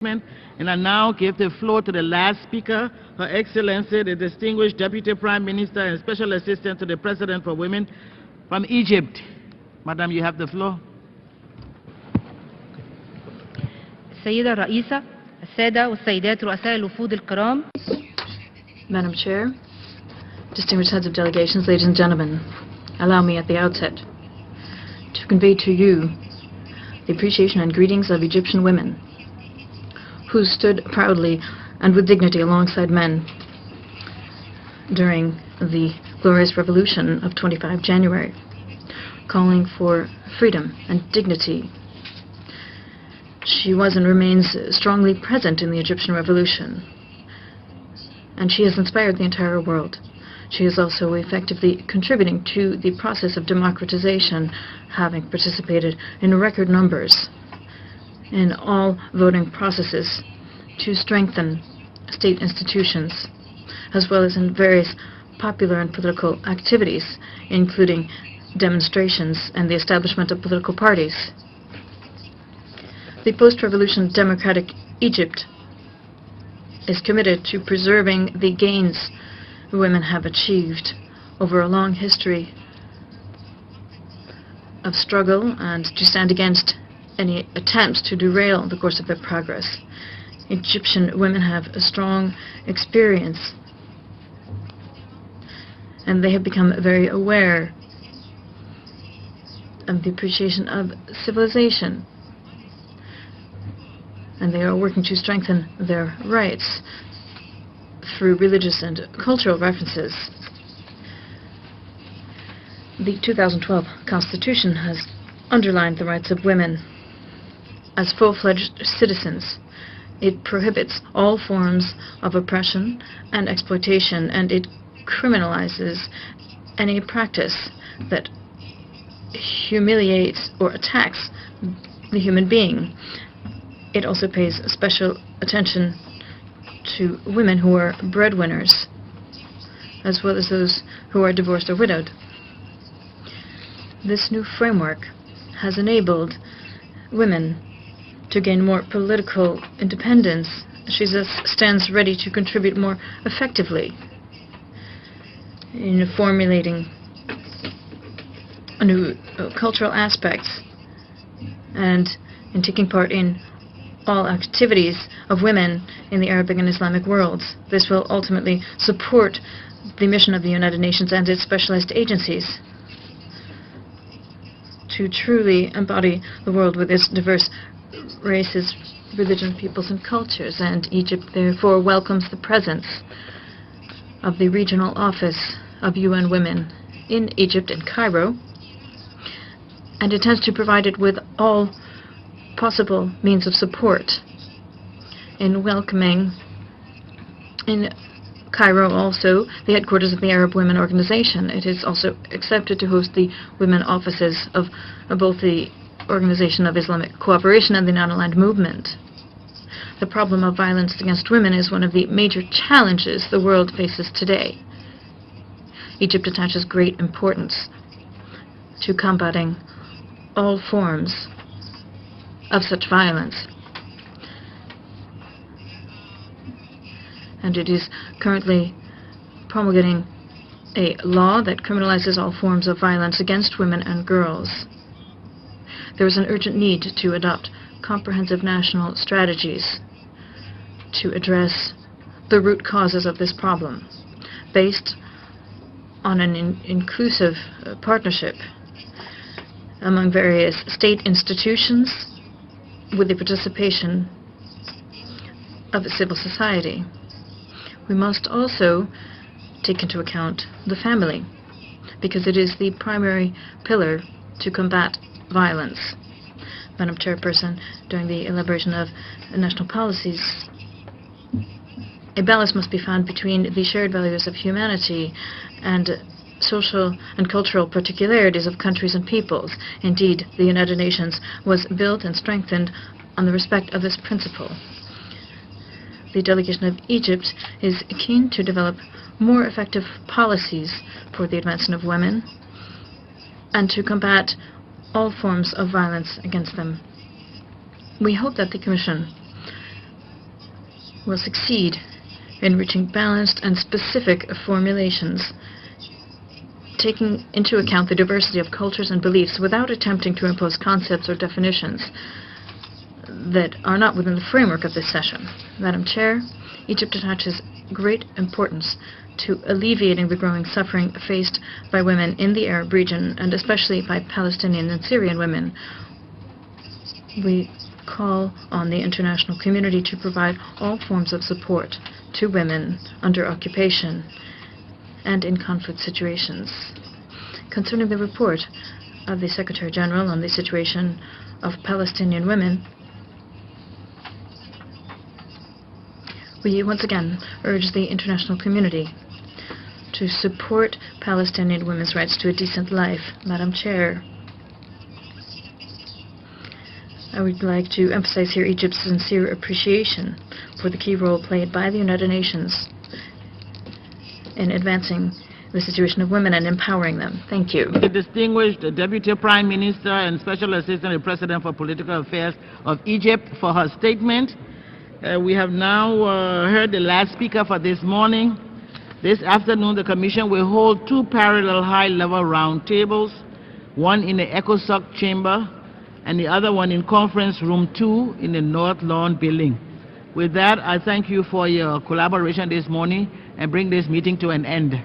And I now give the floor to the last speaker, Her Excellency, the distinguished Deputy Prime Minister and Special Assistant to the President for Women from Egypt. Madam, you have the floor. السيدة الرئيسة، السادة والسيدات رؤساء الوفود الكرام. Madam Chair, distinguished heads of delegations, ladies and gentlemen, allow me at the outset to convey to you the appreciation and greetings of Egyptian women who stood proudly and with dignity alongside men during the glorious revolution of 25 January, calling for freedom and dignity. She was and remains strongly present in the Egyptian revolution, and she has inspired the entire world. She is also effectively contributing to the process of democratization, having participated in record numbers in all voting processes to strengthen state institutions, as well as in various popular and political activities, including demonstrations and the establishment of political parties. The post-revolution democratic Egypt is committed to preserving the gains women have achieved over a long history of struggle and to stand against any attempts to derail the course of their progress. Egyptian women have a strong experience, and they have become very aware of the appreciation of civilization, and they are working to strengthen their rights through religious and cultural references. The 2012 Constitution has underlined the rights of women as full-fledged citizens. It prohibits all forms of oppression and exploitation, and it criminalizes any practice that humiliates or attacks the human being. It also pays special attention to women who are breadwinners, as well as those who are divorced or widowed. This new framework has enabled women to gain more political independence. She stands ready to contribute more effectively in formulating new cultural aspects and in taking part in all activities of women in the Arabic and Islamic worlds. This will ultimately support the mission of the United Nations and its specialized agencies to truly embody the world with its diverse races, religions, peoples, and cultures. And Egypt therefore welcomes the presence of the regional office of UN Women in Egypt in Cairo, and intends to provide it with all possible means of support in welcoming in Cairo also the headquarters of the Arab Women Organization. It is also accepted to host the women offices of both the Organization of Islamic Cooperation and the Non-Aligned Movement. The problem of violence against women is one of the major challenges the world faces today. Egypt attaches great importance to combating all forms of such violence, and it is currently promulgating a law that criminalizes all forms of violence against women and girls. There is an urgent need to adopt comprehensive national strategies to address the root causes of this problem, based on an inclusive partnership among various state institutions with the participation of civil society. We must also take into account the family, because it is the primary pillar to combat violence. Madam Chairperson, during the elaboration of national policies, a balance must be found between the shared values of humanity and social and cultural particularities of countries and peoples. Indeed, the United Nations was built and strengthened on the respect of this principle. The delegation of Egypt is keen to develop more effective policies for the advancement of women and to combat all forms of violence against them. We hope that the Commission will succeed in reaching balanced and specific formulations, taking into account the diversity of cultures and beliefs without attempting to impose concepts or definitions that are not within the framework of this session. Madam Chair, Egypt attaches great importance to alleviating the growing suffering faced by women in the Arab region, and especially by Palestinian and Syrian women. We call on the international community to provide all forms of support to women under occupation and in conflict situations. Concerning the report of the Secretary General on the situation of Palestinian women, we once again urge the international community to support Palestinian women's rights to a decent life. Madam Chair, I would like to emphasize here Egypt's sincere appreciation for the key role played by the United Nations in advancing the situation of women and empowering them. Thank you. The distinguished Deputy Prime Minister and Special Assistant to the President for Political Affairs of Egypt for her statement. We have now heard the last speaker for this morning. This afternoon, the Commission will hold 2 parallel high-level roundtables, one in the ECOSOC chamber and the other one in Conference Room 2 in the North Lawn building. With that, I thank you for your collaboration this morning and bring this meeting to an end.